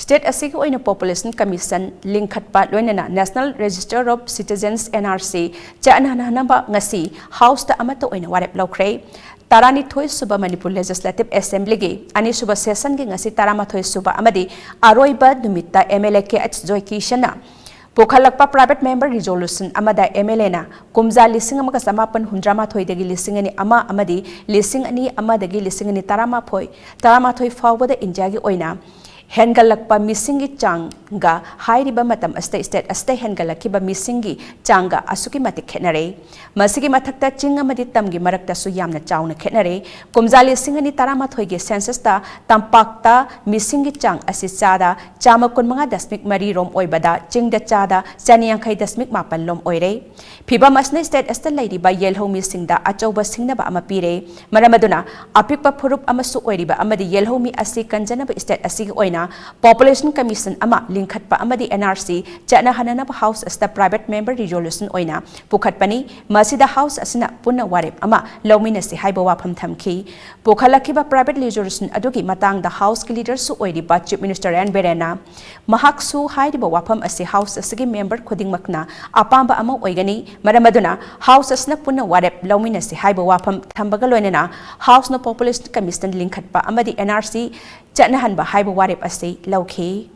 State asigi oina Population Commission Lingkhatpa Loinana National Register of Citizens Nrc Chatnahannaba ngasi House ta amata oina Warep Loukhre Tarani Thoi Suba Manipur Legislative Assembly ge ani suba session ge ngasi Tarama Thoi Suba amadi Aroiba Dumita MLA KH Joy Kishana Pokhalakpa Private Member Resolution amada MLA na kumza lising amaka samapan hundrama thoi dagi lising ani ama amadi lising ani ama dagi lising ani tarama thoi fawbada India gi oina Hengalakpa misingi changa hairiba matam state hengalaki misingi changa asuki mati khenare masigi mathakta chinga madi tamgi marakta su yamna chawna khenare kumjali singani tarama thoige census ta tampakta misingi chang asi chada chama kunmanga dasmik mari rom oibada chingda chada chaniyankhai dasmik mapan lom oire phiba masne state asta lairi ba yelho misingda achauba singna ba ama pire maramaduna apikpa phurup amasu oiriba amadi yelho mi asi kanjana ba state asi oina Population Commission ama Lingkhatpa amadi Nrc Chatnahannaba House as the private member resolution oina pukhatpani masida House asina punna warep ama lomina si haiba wafam thamki pukhalakiba private resolution adugi matang the House ki leader su oiriba Chief Minister An Berena mahak su haiba wafam asi House asigi member khuding makna apamba ama oigani maramaduna House asna punna warep lomina si haiba wafam thambaga loinana House no Population Commission Lingkhatpa amadi Nrc Chatnahannaba Warep Loukhre